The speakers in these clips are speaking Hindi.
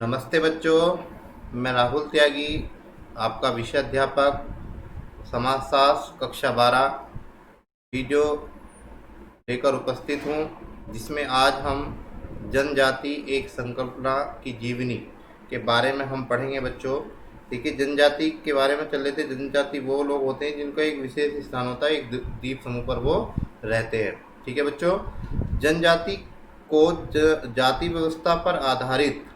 नमस्ते बच्चों, मैं राहुल त्यागी, आपका विषय अध्यापक समाजशास्त्र कक्षा 12 वीडियो लेकर उपस्थित हूँ, जिसमें आज हम जनजाति एक संकल्पना की जीवनी के बारे में हम पढ़ेंगे। बच्चों देखिए, जनजाति के बारे में चल रहे थे। जनजाति वो लोग होते हैं जिनका एक विशेष स्थान होता है, एक द्वीप समूह पर वो रहते हैं। ठीक है बच्चों, जनजाति को जाति व्यवस्था पर आधारित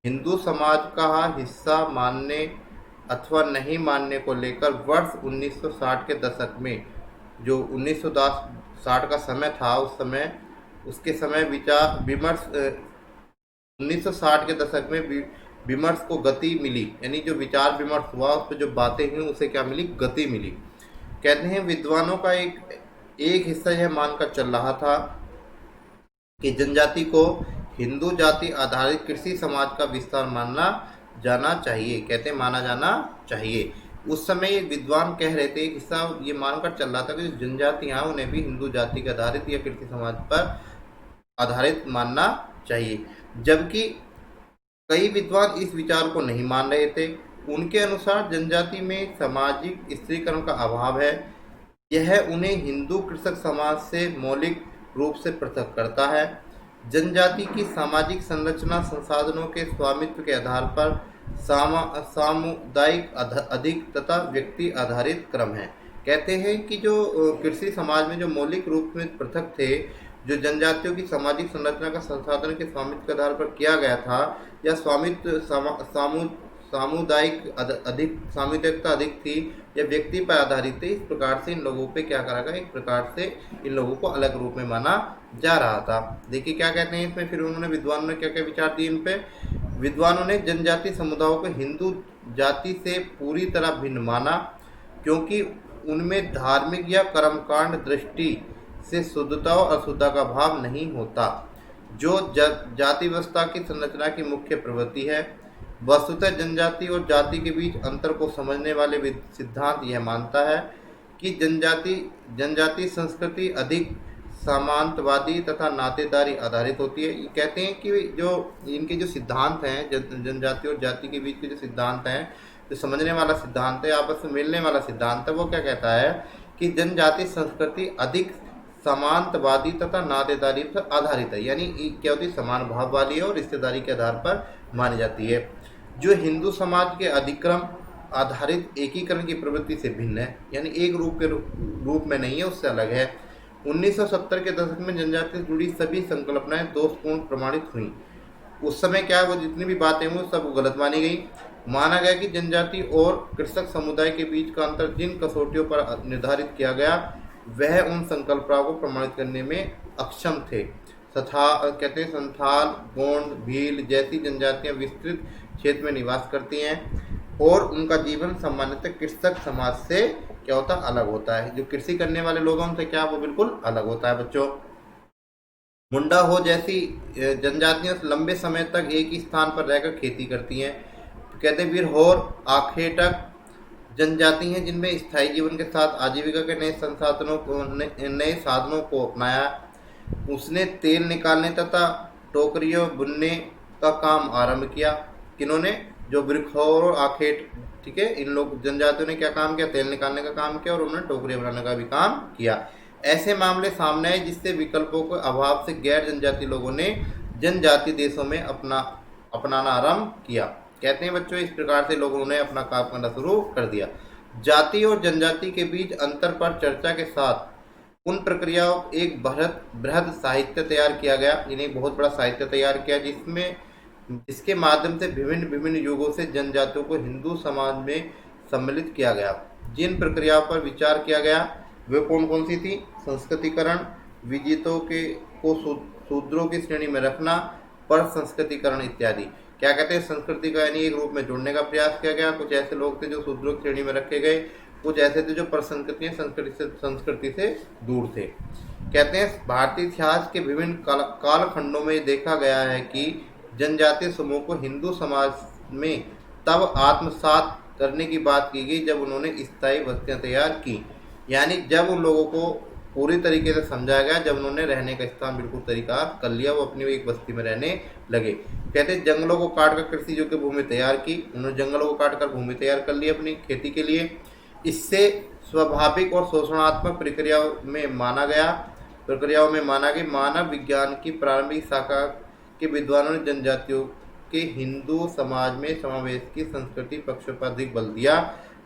हिंदू समाज का हिस्सा मानने अथवा नहीं मानने को लेकर वर्ष 1960 के दशक में, जो 1960 का समय था, उसके समय विचार विमर्श 1960 के दशक में विमर्श को गति मिली। यानी जो विचार विमर्श हुआ, उस पर जो बातें हुई, उसे क्या मिली? गति मिली। कहते हैं विद्वानों का एक हिस्सा यह मानकर चल रहा था कि जनजाति को हिंदू जाति आधारित कृषि समाज का विस्तार माना जाना चाहिए। कहते हैं माना जाना चाहिए। उस समय एक विद्वान कह रहे थे, एक हिस्सा ये मानकर चल रहा था कि जो जनजातियां हैं उन्हें भी हिंदू जाति के आधारित या कृषि समाज पर आधारित मानना चाहिए, जबकि कई विद्वान इस विचार को नहीं मान रहे थे। उनके अनुसार जनजाति में सामाजिक स्त्रीकरण का अभाव है। यह उन्हें हिंदू कृषक समाज से मौलिक रूप से पृथक करता है। जनजाति की सामाजिक संरचना संसाधनों के स्वामित्व के आधार पर सामुदायिक अधिक तथा व्यक्ति आधारित क्रम है। कहते हैं कि जो कृषि समाज में जो मौलिक रूप में पृथक थे, जो जनजातियों की सामाजिक संरचना का संसाधन के स्वामित्व के आधार पर किया गया था, या स्वामित्व सामुदायिक अधिक सामुदायिकता अधिक थी, या व्यक्ति पर आधारित थे। इस प्रकार से इन लोगों पे क्या करा गया? एक प्रकार से इन लोगों को अलग रूप में माना जा रहा था। देखिए क्या कहते हैं इसमें, फिर उन्होंने विद्वानों ने क्या क्या विचार दिए इन पे। विद्वानों ने जनजाति समुदायों को हिंदू जाति से पूरी तरह भिन्न माना, क्योंकि उनमें धार्मिक या कर्मकांड दृष्टि से शुद्धता और अशुद्धता का भाव नहीं होता, जो जाति व्यवस्था की संरचना की मुख्य प्रवृत्ति है। वस्तुतः जनजाति और जाति के बीच अंतर को समझने वाले सिद्धांत यह मानता है कि जनजाति संस्कृति अधिक सामंतवादी तथा नातेदारी आधारित होती है। ये कहते हैं कि जो इनके जो सिद्धांत हैं, जनजाति और जाति के बीच के जो सिद्धांत हैं, जो समझने वाला सिद्धांत है, आपस में मिलने वाला सिद्धांत है, वो क्या कहता है कि जनजाति संस्कृति अधिक समांतवादी तथा नातेदारी पर आधारित है। यानी क्या होती है? समान भाव वाली है और रिश्तेदारी के आधार पर मानी जाती है, जो हिंदू समाज के अधिक्रम आधारित एकीकरण की प्रवृत्ति से भिन्न है। यानी एक रूप में नहीं है, उससे अलग है। 1970 के दशक में जनजाति से जुड़ी सभी संकल्पनाएं दोषपूर्ण प्रमाणित हुई। उस समय क्या, वो जितनी भी बातें हुई सब गलत मानी गई। माना गया कि जनजाति और कृषक समुदाय के बीच का अंतर जिन कसौटियों पर निर्धारित किया गया, वह उन संकल्पनाओं को प्रमाणित करने में अक्षम थे। कहते हैं संथाल, गोंड, भील जैसी जनजातियां विस्तृत क्षेत्र में निवास करती हैं और उनका जीवन सामान्यतः कृषक समाज से क्या होता है? अलग होता है। जो कृषि करने वाले लोग हैं उनसे क्या, वो बिल्कुल अलग होता है। बच्चों, मुंडा हो जैसी जनजातियां लंबे समय तक एक ही स्थान पर रहकर खेती करती हैं। कहते हैं बिरहोर आखेटक जनजाति हैं जिनमें स्थायी जीवन के साथ आजीविका के नए साधनों को अपनाया। उसने तेल निकालने तथा टोकरियों बुनने का काम आरंभ किया। किन्होंने? जो बिरखौर और आखेट, ठीक है, इन लोग जनजातियों ने क्या काम किया? तेल निकालने का काम किया और उन्होंने टोकरियां बनाने का भी काम किया। ऐसे मामले सामने आए जिससे विकल्पों के अभाव से गैर जनजाति लोगों ने जनजाति देशों में अपनाना आरंभ किया। कहते हैं बच्चों, इस प्रकार से लोगों ने अपना काम करना शुरू कर दिया। जाति और जनजाति के बीच अंतर पर चर्चा के साथ उन प्रक्रियाओं एक बृहद साहित्य तैयार किया गया। इन्हें बहुत बड़ा साहित्य तैयार किया, जिसके माध्यम से विभिन्न युगों से जनजातियों को हिंदू समाज में सम्मिलित किया गया। जिन प्रक्रियाओं पर विचार किया गया वे कौन कौन सी थी? संस्कृतिकरण, विजितों को शूद्रों की श्रेणी में रखना, पर संस्कृतिकरण इत्यादि। क्या कहते हैं? संस्कृति का यानी एक रूप में जोड़ने का प्रयास किया गया। कुछ ऐसे लोग थे जो शूद्रों की श्रेणी में रखे गए, कुछ ऐसे थे जो परसंस्कृति संस्कृति से दूर थे। कहते हैं भारतीय इतिहास के विभिन्न कालखंडों में देखा गया है कि जनजातीय समूह को हिंदू समाज में तब आत्मसात करने की बात की गई जब उन्होंने स्थायी बस्तियां तैयार की। यानी जब उन लोगों को पूरी तरीके से समझाया गया जब उन्होंने रहने का स्थान बिल्कुल तरीका कर लिया, वो अपनी एक बस्ती में रहने लगे। कहते हैं जंगलों को काटकर कृषि योग्य भूमि तैयार की, उन्होंने जंगलों को काटकर भूमि तैयार कर ली अपनी खेती के लिए। इससे स्वाभाविक और शोषणात्मक प्रक्रियाओं में माना गया मानव विज्ञान की प्रारंभिक शाखा के विद्वानों ने जनजातियों के हिंदू समाज में समावेश की संस्कृति पक्षों पर अधिक बल दिया,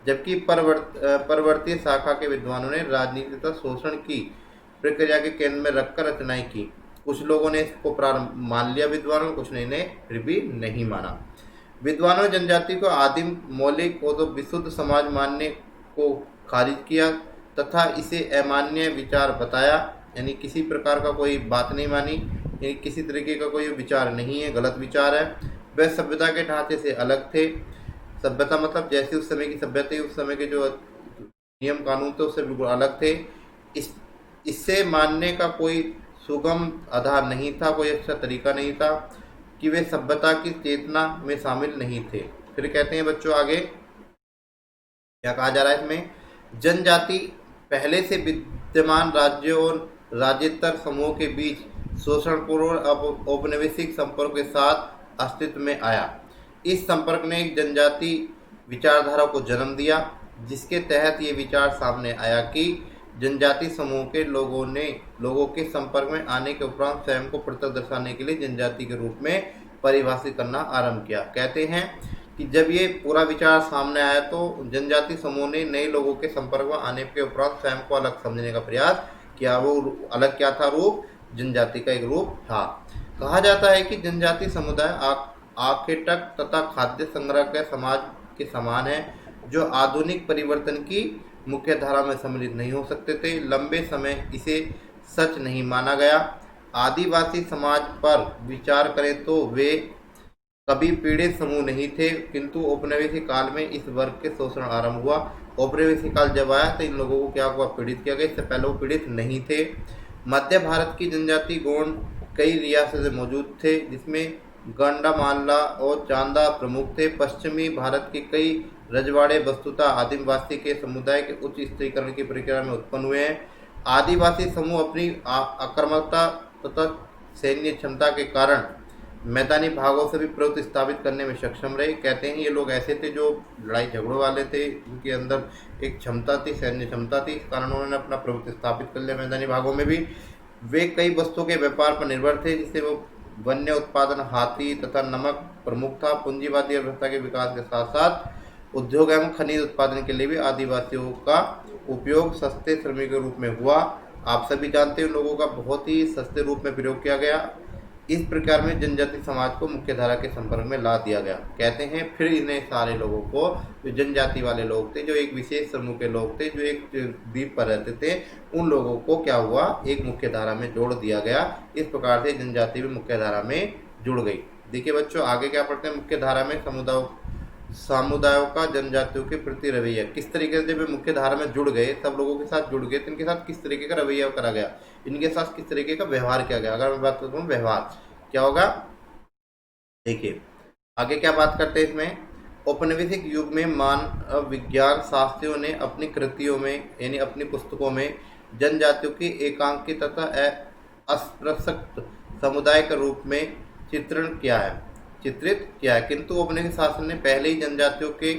जबकि परवर्ती शाखा के विद्वानों ने राजनीति तथा शोषण की प्रक्रिया के केंद्र में रखकर रचनाएं की। कुछ लोगों ने इसको प्रारंभ मान लिया विद्वानों, कुछ ने फिर भी नहीं माना। विद्वानों ने जनजाति को आदिम मौलिक और तो विशुद्ध समाज मानने को खारिज किया तथा इसे अमान्य विचार बताया, यानी किसी प्रकार का कोई बात नहीं मानी, यानी किसी तरीके का कोई विचार नहीं है, गलत विचार है। वह सभ्यता के ढांचे से अलग थे। सभ्यता मतलब जैसे उस समय की सभ्यता, उस समय के जो नियम कानून थे उससे बिल्कुल अलग थे। इससे मानने का कोई सुगम आधार नहीं था, कोई अच्छा तरीका नहीं था कि वे सभ्यता की चेतना में शामिल नहीं थे। फिर कहते हैं बच्चों आगे क्या कहा जा रहा है इसमें, जनजाति पहले से विद्यमान राज्यों और राज्येतर समूहों के बीच शोषणपूर्ण औपनिवेशिक संपर्क के साथ अस्तित्व में आया। इस संपर्क ने एक जनजाति विचारधारा को जन्म दिया, जिसके तहत ये विचार सामने आया कि जनजाति समूह के लोगों के संपर्क में आने के उपरांत स्वयं को पृथक दर्शाने के लिए जनजाति के रूप में परिभाषित करना आरंभ किया। कहते हैं कि जब ये पूरा विचार सामने आया तो जनजाति समूह ने नए लोगों के संपर्क में आने के उपरांत स्वयं को अलग समझने का प्रयास किया। वो अलग क्या था? रूप जनजाति का एक रूप था। कहा जाता है कि जनजाति समुदाय आखेटक तथा खाद्य संग्रह के समाज के समान है, जो आधुनिक परिवर्तन की मुख्य धारा में सम्मिलित नहीं हो सकते थे। लंबे समय इसे सच नहीं माना गया। आदिवासी समाज पर विचार करें तो वे कभी पीड़ित समूह नहीं थे, किंतु औपनिवेशिक काल में इस वर्ग के शोषण आरंभ हुआ। औपनिवेशिक काल जब आया तो इन लोगों को क्या हुआ? पीड़ित किया गया। इससे पहले वो पीड़ित नहीं थे। मध्य भारत की जनजाति गोंड कई रियासतें मौजूद थे, जिसमें गंडामाला और चांदा प्रमुख थे। पश्चिमी भारत के कई रजवाड़े वस्तुतः आदिवासी के समुदाय के उच्च स्त्रीकरण की प्रक्रिया में उत्पन्न हुए हैं। आदिवासी समूह अपनी आक्रामकता तथा सैन्य क्षमता के कारण मैदानी भागों से भी प्रभुत्व स्थापित करने में सक्षम रहे। कहते हैं ये लोग ऐसे थे जो लड़ाई झगड़ों वाले थे, उनके अंदर एक क्षमता थी, सैन्य क्षमता थी, इस कारण उन्होंने अपना प्रभुत्व स्थापित कर लिया मैदानी भागों में भी। वे कई वस्तुओं के व्यापार पर निर्भर थे, जिससे वो वन्य उत्पादन, हाथी तथा नमक प्रमुख था। पूंजीवादी अर्थव्यवस्था के विकास के साथ साथ उद्योग एवं खनिज उत्पादन के लिए भी आदिवासियों का उपयोग सस्ते श्रमिक के रूप में हुआ। आप सभी जानते हैं लोगों का बहुत ही सस्ते रूप में प्रयोग किया गया। इस प्रकार में जनजाति समाज को मुख्य धारा के संपर्क में ला दिया गया। कहते हैं फिर इन्हें सारे लोगों को, जो जनजाति वाले लोग थे, जो एक विशेष समूह के लोग थे, जो एक द्वीप पर रहते थे, उन लोगों को क्या हुआ? एक मुख्य धारा में जोड़ दिया गया। इस प्रकार से जनजाति भी मुख्य धारा में जुड़ गई। देखिए बच्चों आगे क्या पढ़ते हैं, मुख्य धारा में समुदायों का जनजातियों के प्रति रवैया। किस तरीके से जब मुख्य धारा में जुड़ गए, सब लोगों के साथ जुड़ गए, तो इनके साथ किस तरीके का रवैया करा गया, इनके साथ किस तरीके का व्यवहार किया गया। अगर मैं बात करता हूँ व्यवहार क्या होगा, देखिए आगे क्या बात करते हैं इसमें। औपनिवेशिक युग में मानव विज्ञान शास्त्रियों ने अपनी कृतियों में यानी अपनी पुस्तकों में जनजातियों की एकांकित तथा अस्पृश्य समुदाय के रूप में चित्रित किया है, किंतु औपनिवेशिक शासन ने पहले ही जनजातियों के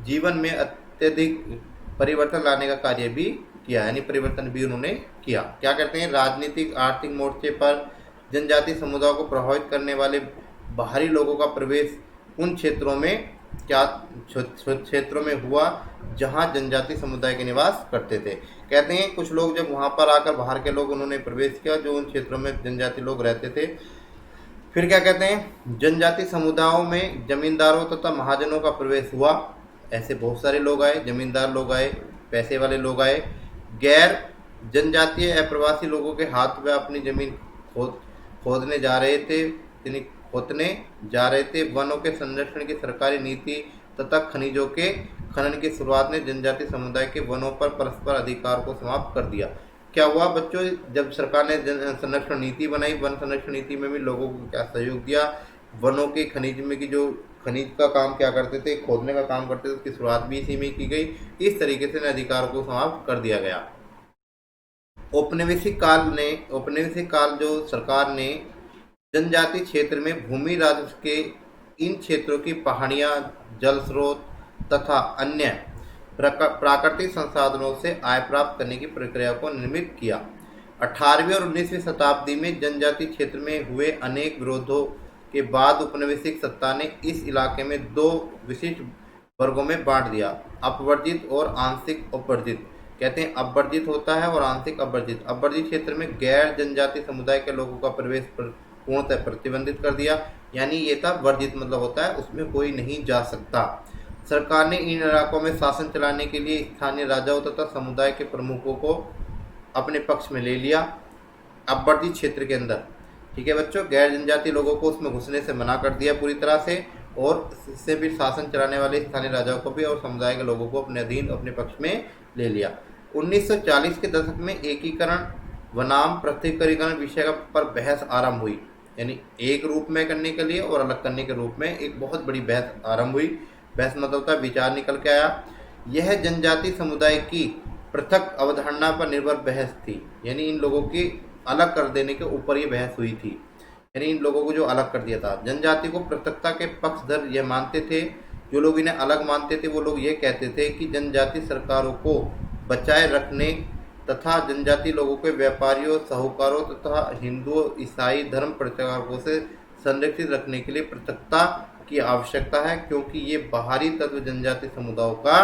जीवन में अत्यधिक परिवर्तन लाने का कार्य भी किया, यानी परिवर्तन भी उन्होंने किया। क्या करते हैं, राजनीतिक आर्थिक मोर्चे पर जनजाति समुदायों को प्रभावित करने वाले बाहरी लोगों का प्रवेश उन क्षेत्रों में हुआ जहां जनजाति समुदाय के निवास करते थे। कहते हैं कुछ लोग जब वहां पर आकर बाहर के लोग उन्होंने प्रवेश किया जो उन क्षेत्रों में जनजाति लोग रहते थे। फिर क्या कहते हैं, जनजाति समुदायों में जमींदारों तथा महाजनों का प्रवेश हुआ। ऐसे बहुत सारे लोग आए, जमींदार लोग आए, पैसे वाले लोग आए। गैर जनजातीय अप्रवासी लोगों के हाथ में अपनी जमीन खोदने जा रहे थे। वनों के संरक्षण की सरकारी नीति तथा खनिजों के खनन की शुरुआत ने जनजाति समुदाय के वनों पर परस्पर अधिकार को समाप्त कर दिया। क्या हुआ बच्चों, जब सरकार ने संरक्षण नीति बनाई, वन संरक्षण नीति में भी लोगों को क्या सहयोग दिया, वनों के खनिज में की जो खनिज का काम क्या करते थे, खोदने का काम करते थे, उसकी शुरुआत भी इसी में की गई। इस तरीके से अधिकार को समाप्त कर दिया गया। औपनिवेशिक काल जो सरकार ने जनजाति क्षेत्र में भूमि राजस्व के इन क्षेत्रों की पहाड़ियां, जल स्रोत तथा अन्य प्राकृतिक संसाधनों से आय प्राप्त करने की प्रक्रिया को निर्मित किया। 18वीं और 19वीं शताब्दी में जनजाति क्षेत्र में हुए अनेक विरोधों के बाद उपनिवेशिक सत्ता ने इस इलाके में दो विशिष्ट वर्गों में बांट दिया, अपवर्जित और आंशिक अपवर्जित। कहते हैं अपवर्जित होता है और आंशिक अपवर्जित। अपवर्जित क्षेत्र में गैर जनजाति समुदाय के लोगों का प्रवेश पूर्णतः प्रतिबंधित कर दिया, यानी ये था वर्जित, मतलब होता है उसमें कोई नहीं जा सकता। सरकार ने इन इलाकों में शासन चलाने के लिए स्थानीय राजाओं तथा समुदाय के प्रमुखों को अपने पक्ष में ले लिया अपवर्जित क्षेत्र के अंदर। ठीक है बच्चों, गैर जनजाति लोगों को उसमें घुसने से मना कर दिया पूरी तरह से, और इससे भी शासन चलाने वाले स्थानीय राजाओं को भी और समुदाय के लोगों को अपने अधीन अपने पक्ष में ले लिया। 1940 के दशक में एकीकरण बनाम पृथकीकरण विषय पर बहस आरंभ हुई, यानी एक रूप में करने के लिए और अलग करने के रूप में एक बहुत बड़ी बहस आरंभ हुई। बहस मतलब था विचार निकल के आया। यह जनजाति समुदाय की पृथक अवधारणा पर निर्भर बहस थी, यानी इन लोगों की अलग कर देने के ऊपर ये बहस हुई थी, यानी इन लोगों को जो अलग कर दिया था। जनजाति को पृथकता के पक्षधर यह मानते थे, जो लोग इन्हें अलग मानते थे वो लोग ये कहते थे कि जनजाति सरकारों को बचाए रखने तथा जनजाति लोगों के व्यापारियों, साहूकारों तथा हिंदुओं, ईसाई धर्म प्रचारकों से संरक्षित रखने के लिए पृथकता की आवश्यकता है, क्योंकि ये बाहरी तत्व जनजाति समुदायों का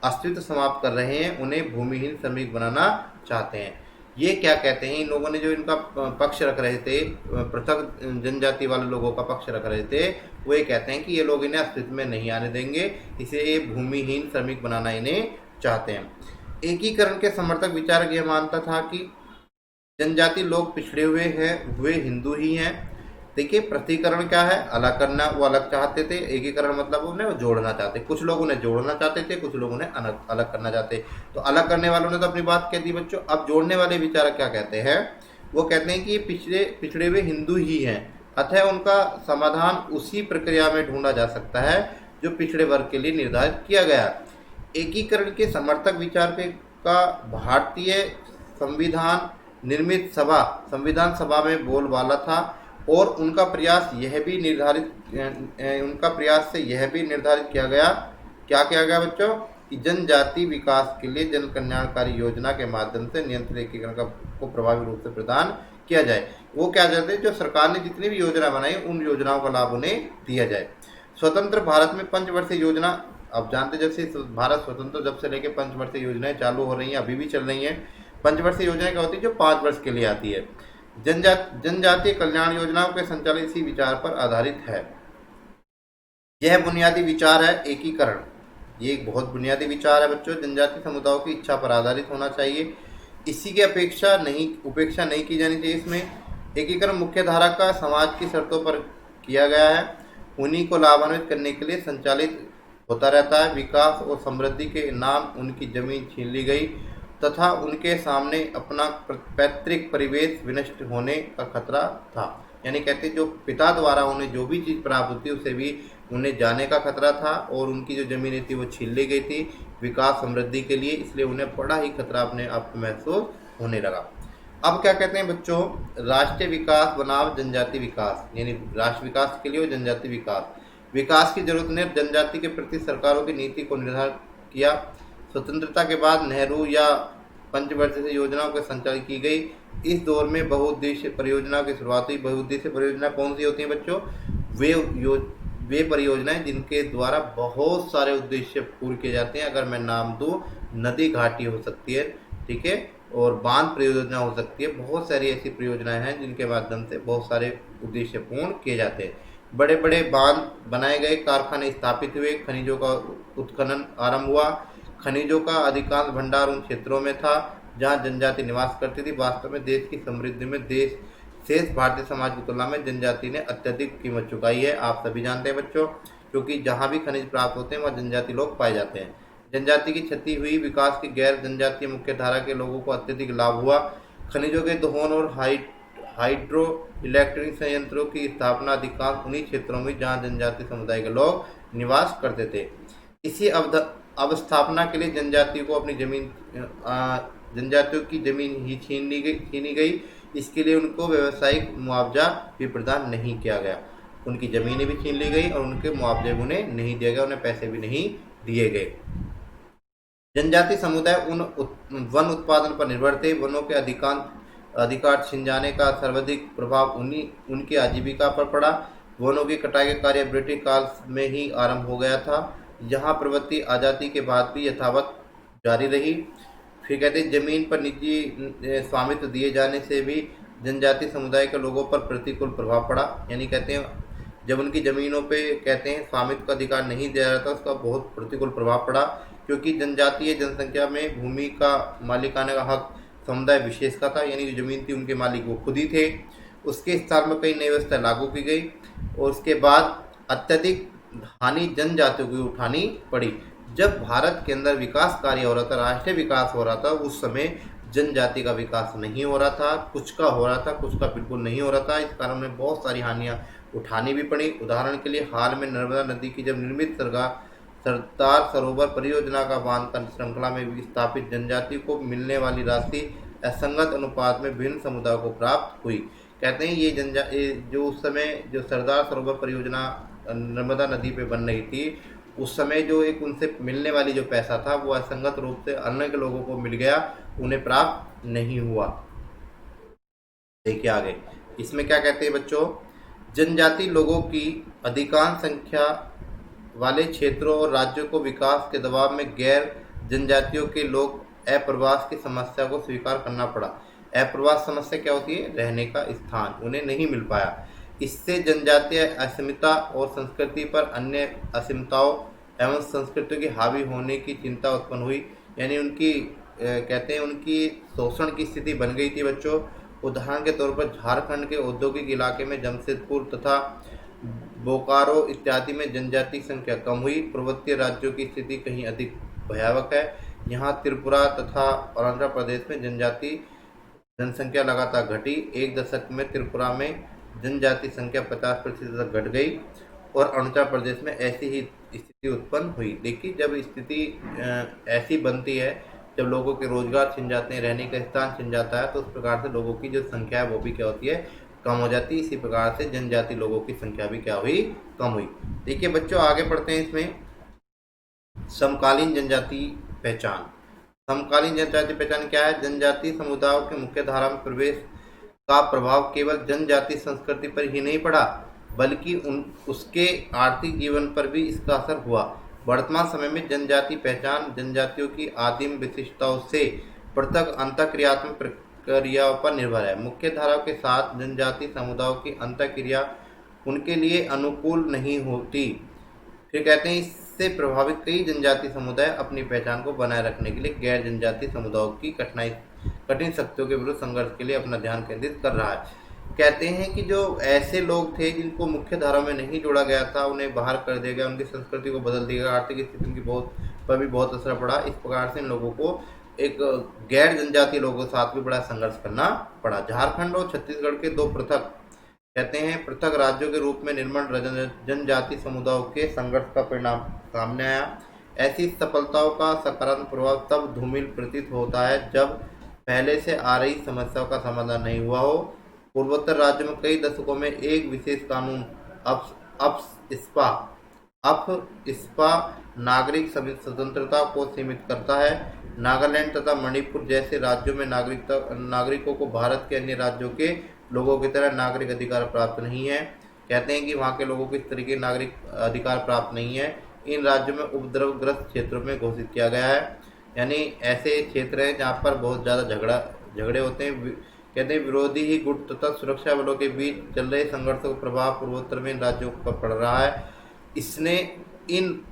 अस्तित्व समाप्त कर रहे हैं, उन्हें भूमिहीन श्रमिक बनाना चाहते हैं। ये क्या कहते हैं, इन लोगों ने जो इनका पक्ष रख रहे थे, पृथक जनजाति वाले लोगों का पक्ष रख रहे थे, वो ये कहते हैं कि ये लोग इन्हें अस्तित्व में नहीं आने देंगे, इसे ये भूमिहीन श्रमिक बनाना इन्हें चाहते हैं। एकीकरण के समर्थक विचारक यह मानता था कि जनजाति लोग पिछड़े हुए हिंदू ही हैं। देखिए पृथकीकरण क्या है, अलग करना, वो अलग चाहते थे। एकीकरण मतलब उन्हें जोड़ना चाहते, कुछ लोग उन्हें जोड़ना चाहते थे, कुछ लोग उन्हें अलग करना चाहते। तो अलग करने वालों ने तो अपनी बात कह दी बच्चों। अब जोड़ने वाले विचारक क्या कहते हैं, वो कहते हैं कि ये पिछड़े हुए हिंदू ही हैं, अतः उनका समाधान उसी प्रक्रिया में ढूंढा जा सकता है जो पिछड़े वर्ग के लिए निर्धारित किया गया। एकीकरण के समर्थक विचार का भारतीय संविधान निर्मित संविधान सभा में बोलबाला था, और उनका प्रयास से यह भी निर्धारित किया गया, क्या किया गया बच्चों, कि जनजाति विकास के लिए जन कल्याणकारी योजना के माध्यम से नियंत्रण एकीकरण को प्रभावी रूप से प्रदान किया जाए। वो क्या चाहते हैं, जो सरकार ने जितनी भी योजना बनाई उन योजनाओं का लाभ उन्हें दिया जाए। स्वतंत्र भारत में पंचवर्षीय योजना, अब जानते जब से भारत स्वतंत्र जब से लेकर पंचवर्षीय योजनाएं चालू हो रही हैं, अभी भी चल रही हैं। पंचवर्षीय योजना क्या होती है, जो 5 वर्ष के लिए आती है। जनजातीय कल्याण योजनाओं के संचालन इसी विचार पर आधारित है। यह बुनियादी विचार है एकीकरण, ये एक बहुत बुनियादी विचार है बच्चों। जनजाति समुदायों की इच्छा पर आधारित होना चाहिए, इसी की उपेक्षा नहीं की जानी चाहिए। इसमें एकीकरण मुख्य धारा का समाज की शर्तों पर किया गया है, उन्हीं को लाभान्वित करने के लिए संचालित होता रहता है। विकास और समृद्धि के नाम उनकी जमीन छीन ली गई तथा उनके सामने अपना पैतृक परिवेश विनष्ट होने का खतरा था। यानी कहते जो पिता द्वारा उन्हें जो भी चीज़ प्राप्त होती उसे भी उन्हें जाने का खतरा था, और उनकी जो जमीनें थी वो छीन ली गई थी विकास समृद्धि के लिए, इसलिए उन्हें बड़ा ही खतरा अपने आप को महसूस होने लगा। अब क्या कहते हैं बच्चों, राष्ट्रीय विकास बनाम जनजाति विकास, यानी राष्ट्र विकास के लिए और जनजाति विकास की जरूरत ने जनजाति के प्रति सरकारों की नीति को निर्धारित किया। स्वतंत्रता के बाद नेहरू या पंचवर्षीय योजनाओं की संचालित की गई। इस दौर में बहुउद्देशीय परियोजना की शुरुआत हुई। बहुउद्देशीय परियोजना कौन सी होती हैं बच्चों, वे परियोजनाएं जिनके द्वारा बहुत सारे उद्देश्य पूरे किए जाते हैं। अगर मैं नाम दूं, नदी घाटी हो सकती है, ठीक है, और बांध परियोजना हो सकती है। बहुत सारी ऐसी परियोजनाएं हैं जिनके माध्यम से बहुत सारे उद्देश्य पूर्ण किए जाते हैं। बड़े बड़े बांध बनाए गए, कारखाने स्थापित हुए, खनिजों का उत्खनन आरंभ हुआ। खनिजों का अधिकांश भंडार उन क्षेत्रों में था जहां जनजाति निवास करती थी। वास्तव में देश की समृद्धि में शेष भारतीय समाज की तुलना में जनजाति ने अत्यधिक कीमत चुकाई है। आप सभी जानते हैं बच्चों, क्योंकि जहां भी खनिज प्राप्त होते हैं वहां जनजाति लोग पाए जाते हैं। जनजाति की क्षति हुई, विकास की गैर जनजातीय मुख्य धारा के लोगों को अत्यधिक लाभ हुआ। खनिजों के दोहन और हाइड्रो इलेक्ट्रिक संयंत्रों की स्थापना अधिकांश उन्हीं क्षेत्रों में जहां जनजाति समुदाय के लोग निवास करते थे। इसी अवस्थापना के लिए जनजाति को अपनी जमीन जनजातियों की जमीन ही छीनी गई। इसके लिए उनको व्यवसायिक मुआवजा भी प्रदान नहीं किया गया। उनकी ज़मीनें भी छीन ली गई और उनके मुआवजे उन्हें नहीं दिया गया, उन्हें पैसे भी नहीं दिए गए। जनजाति समुदाय वन उत्पादन पर निर्भर थे। वनों के अधिकार छिन जाने का सर्वाधिक प्रभाव उनकी आजीविका पर पड़ा। वनों की कटाई का कार्य ब्रिटिश काल में ही आरंभ हो गया था। यहाँ प्रवृत्ति आज़ादी के बाद भी यथावत जारी रही। फिर कहते हैं जमीन पर निजी स्वामित्व दिए जाने से भी जनजाति समुदाय के लोगों पर प्रतिकूल प्रभाव पड़ा। यानी कहते हैं जब उनकी ज़मीनों पे कहते हैं स्वामित्व का अधिकार नहीं दिया जाता, उसका बहुत प्रतिकूल प्रभाव पड़ा, क्योंकि जनजातीय जनसंख्या में भूमि का मालिकाना का हक समुदाय विशेष का था। यानी जो जमीन थी उनके मालिक वो खुद ही थे। उसके स्थान में कई नई व्यवस्था लागू की गई और उसके बाद अत्यधिक हानि जनजातियों को उठानी पड़ी। जब भारत के अंदर विकास कार्य हो रहा था, राष्ट्रीय विकास हो रहा था, उस समय जनजाति का विकास नहीं हो रहा था। कुछ का हो रहा था, कुछ का बिल्कुल नहीं हो रहा था। इस कारण में बहुत सारी हानियाँ उठानी भी पड़ी। उदाहरण के लिए हाल में नर्मदा नदी की जब निर्मित सरदार सरोवर परियोजना का बांध का श्रृंखला में विस्थापित जनजाति को मिलने वाली राशि असंगत अनुपात में विभिन्न समुदायों को प्राप्त हुई। कहते हैं ये जो उस समय जो सरदार सरोवर परियोजना नर्मदा नदी पे बन रही थी, उस समय जो एक उनसे मिलने वाली जो पैसा था वो असंगत रूप से अन्य के लोगों को मिल गया, उन्हें प्राप्त नहीं हुआ। देखिए आगे इसमें क्या कहते हैं बच्चों, जनजाति लोगों की अधिकांश संख्या वाले क्षेत्रों और राज्यों को विकास के दबाव में गैर जनजातियों के लोग अप्रवास की समस्या को स्वीकार करना पड़ा। अप्रवास समस्या क्या होती है? रहने का स्थान उन्हें नहीं मिल पाया। इससे जनजातीय अस्मिता और संस्कृति पर अन्य असीमताओं एवं संस्कृतियों के हावी होने की चिंता उत्पन्न हुई। यानी उनकी कहते हैं उनकी शोषण की स्थिति बन गई थी बच्चों। उदाहरण के तौर पर झारखंड के औद्योगिक इलाके में जमशेदपुर तथा बोकारो इत्यादि में जनजाति संख्या कम हुई। पूर्वोत्तर राज्यों की स्थिति कहीं अधिक भयावह है। यहाँ त्रिपुरा तथा आंध्र प्रदेश में जनजाति जनसंख्या लगातार घटी। एक दशक में त्रिपुरा में जनजाति संख्या 50% तक घट गई और अरुणाचल प्रदेश में ऐसी ही स्थिति उत्पन्न हुई। देखिए जब स्थिति ऐसी बनती है, जब लोगों के रोजगार छिन जाते हैं, रहने का स्थान छिन जाता है, तो उस प्रकार से लोगों की जो संख्या है वो भी क्या होती है? कम हो जाती है। इसी प्रकार से जनजाति लोगों की संख्या भी क्या हुई? कम हुई। देखिए बच्चों आगे पढ़ते हैं इसमें समकालीन जनजाति पहचान। समकालीन जनजाति पहचान क्या है? जनजाति समुदायों के मुख्य धारा में प्रवेश का प्रभाव केवल जनजाति संस्कृति पर ही नहीं पड़ा, बल्कि उसके आर्थिक जीवन पर भी इसका असर हुआ। वर्तमान समय में जनजाति पहचान जनजातियों की आदिम विशिष्टताओं से पृथक अंतःक्रियात्मक प्रक्रियाओं पर निर्भर है। मुख्य धारा के साथ जनजाति समुदायों की अंतःक्रिया उनके लिए अनुकूल नहीं होती। फिर कहते हैं इससे प्रभावित कई जनजाति समुदाय अपनी पहचान को बनाए रखने के लिए गैर जनजाति समुदायों की कठिन शक्तियों के विरुद्ध संघर्ष के लिए अपना ध्यान केंद्रित कर रहा है। कहते हैं कि जो ऐसे लोग थे जिनको मुख्य धारा में नहीं जोड़ा गया था, उन्हें बाहर कर दिया गया, उनकी संस्कृति को बदल दिया गया, आर्थिक स्थिति की पर भी बहुत असर पड़ा। इस प्रकार से इन लोगों को एक गैर जनजातीय लोगों के साथ भी बड़ा संघर्ष करना पड़ा। झारखंड और छत्तीसगढ़ के दो पृथक कहते हैं पृथक राज्यों के रूप में निर्माण जनजाति समुदायों के संघर्ष का परिणाम सामने आया। ऐसी सफलताओं का सकारात्मक प्रभाव तब धूमिल प्रतीत होता है जब पहले से आ रही समस्याओं का समाधान नहीं हुआ हो। पूर्वोत्तर राज्यों में कई दशकों में एक विशेष कानून अपस्पा नागरिक स्वतंत्रता को सीमित करता है। नागालैंड तथा मणिपुर जैसे राज्यों में नागरिकों को भारत के अन्य राज्यों के लोगों की तरह नागरिक अधिकार प्राप्त नहीं है। कहते हैं कि वहाँ के लोगों को इस तरह के नागरिक अधिकार प्राप्त नहीं है। इन राज्यों में उपद्रवग्रस्त क्षेत्रों में घोषित किया गया है। यानी ऐसे क्षेत्र हैं जहाँ पर बहुत ज़्यादा झगड़े होते हैं। कहते हैं विरोधी ही गुट तथा सुरक्षा बलों के बीच चल रहे संघर्षों का प्रभाव पूर्वोत्तर में इन राज्यों पर पड़ रहा है। इसने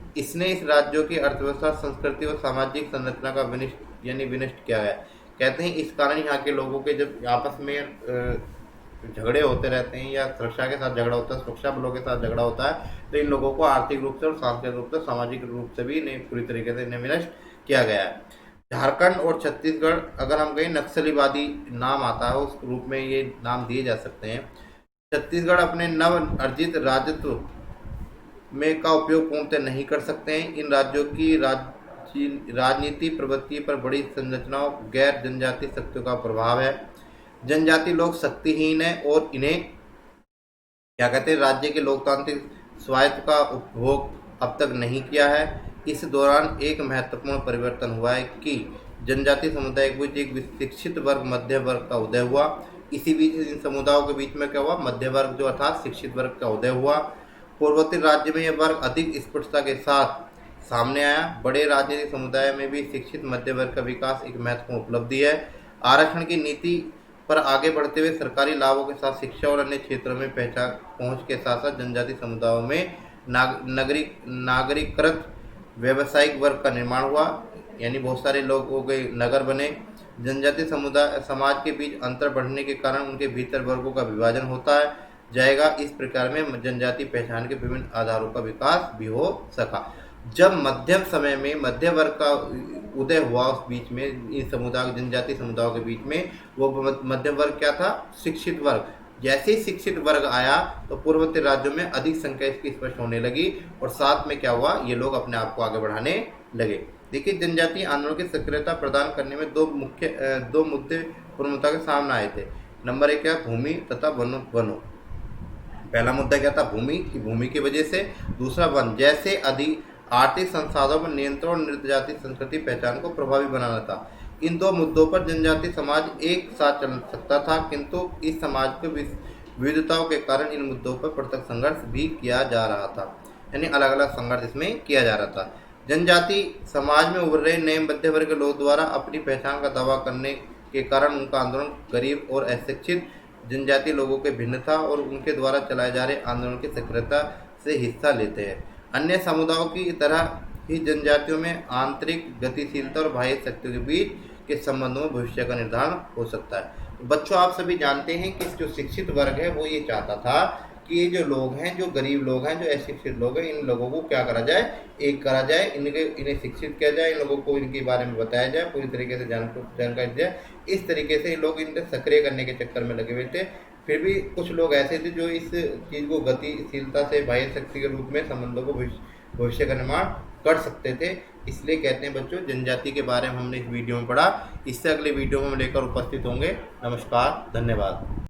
इस राज्यों की अर्थव्यवस्था, संस्कृति और सामाजिक संरचना का विनष्ट किया है। कहते हैं इस कारण यहाँ के लोगों के जब आपस में झगड़े होते रहते हैं या सुरक्षा के साथ झगड़ा होता है, सुरक्षा बलों के साथ झगड़ा होता है, तो इन लोगों को आर्थिक रूप से और सांस्कृतिक रूप से, सामाजिक रूप से भी पूरी तरीके से इन्हें विनष्ट किया गया है। झारखंड और छत्तीसगढ़ अगर हम कहीं नक्सलीवादी नाम आता है उस रूप में ये नाम दिए जा सकते हैं। छत्तीसगढ़ अपने नव अर्जित राजत्व में का उपयोग पूर्णतः नहीं कर सकते हैं। इन राज्यों की राजनीति प्रवृत्ति पर बड़ी संरचनाओं गैर जनजातीय शक्तियों का प्रभाव है। जनजाति लोग शक्तिहीन है और इन्हें क्या कहते हैं, राज्य के लोकतांत्रिक स्वायत्त का उपभोग अब तक नहीं किया है। इस दौरान एक महत्वपूर्ण परिवर्तन हुआ है कि जनजातीय समुदाय के बीच एक शिक्षित वर्ग मध्य वर्ग का उदय हुआ। इसी बीच इन समुदायों के बीच में क्या हुआ, मध्य वर्ग जो अर्थात शिक्षित वर्ग का उदय हुआ। पूर्वोत्तर राज्य में यह वर्ग अधिक स्पष्टता के साथ सामने आया। बड़े राजनीतिक समुदाय में भी शिक्षित मध्य वर्ग का विकास एक महत्वपूर्ण उपलब्धि है। आरक्षण की नीति पर आगे बढ़ते हुए सरकारी लाभों के साथ शिक्षा और अन्य क्षेत्रों में पहचान पहुंच के साथ साथ जनजातीय समुदायों में नागरिककृत व्यावसायिक वर्ग का निर्माण हुआ, यानी बहुत सारे लोगों के नगर बने। जनजातीय समुदाय समाज के बीच अंतर बढ़ने के कारण उनके भीतर वर्गों का विभाजन होता है जाएगा। इस प्रकार में जनजातीय पहचान के विभिन्न आधारों का विकास भी हो सका। जब मध्यम समय में मध्य वर्ग का उदय हुआ, उस बीच में इन समुदाय जनजातीय समुदायों के बीच में वो मध्य वर्ग क्या था, शिक्षित वर्ग। जैसे ही शिक्षित वर्ग आया तो पूर्वोत्तर राज्यों में अधिक संख्या इसकी स्पष्ट होने लगी और साथ में क्या हुआ, ये लोग अपने आप को आगे बढ़ाने लगे। देखिए, जनजातीय आंदोलन की सक्रियता प्रदान करने में दो मुद्दे प्रमुखता के सामने आए थे। नंबर 1 क्या, भूमि तथा वनों। पहला मुद्दा क्या था, भूमि की वजह से। दूसरा वन, जैसे अधिक आर्थिक संसाधनों पर नियंत्रण और निर्जातीय संस्कृति पहचान को प्रभावी बनाना था। इन दो मुद्दों पर जनजातीय समाज एक साथ चल सकता था, किंतु इस समाज के विविधताओं के कारण इन मुद्दों पर पृथक संघर्ष भी किया जा रहा था, यानी अलग अलग संघर्ष इसमें किया जा रहा था। जनजातीय समाज में उभर रहे नए मध्य वर्ग के लोग द्वारा अपनी पहचान का दावा करने के कारण उनका आंदोलन गरीब और अशिक्षित जनजातीय लोगों के भिन्नता और उनके द्वारा चलाए जा रहे आंदोलन की सक्रियता से हिस्सा लेते हैं। अन्य समुदायों की तरह ही जनजातियों में आंतरिक गतिशीलता और बाह्य शक्तियों के बीच के संबंधों में भविष्य का निर्धारण हो सकता है। तो बच्चों, आप सभी जानते हैं कि जो शिक्षित वर्ग है वो ये चाहता था कि ये जो लोग हैं, जो गरीब लोग हैं, जो अशिक्षित लोग हैं, इन लोगों को क्या करा जाए, एक करा जाए, इन्हें शिक्षित किया जाए, इन लोगों को इनके बारे में बताया जाए, पूरी तरीके से जानकारी दी जाए। इस तरीके से लोग इन्हें सक्रिय करने के चक्कर में लगे हुए थे। फिर भी कुछ लोग ऐसे थे जो इस चीज़ को गतिशीलता से बाह्य शक्ति के रूप में संबंधों को भविष्य का निर्माण कर सकते थे। इसलिए कहते हैं बच्चों, जनजाति के बारे में हमने इस वीडियो में पढ़ा। इससे अगले वीडियो में हम लेकर उपस्थित होंगे। नमस्कार, धन्यवाद।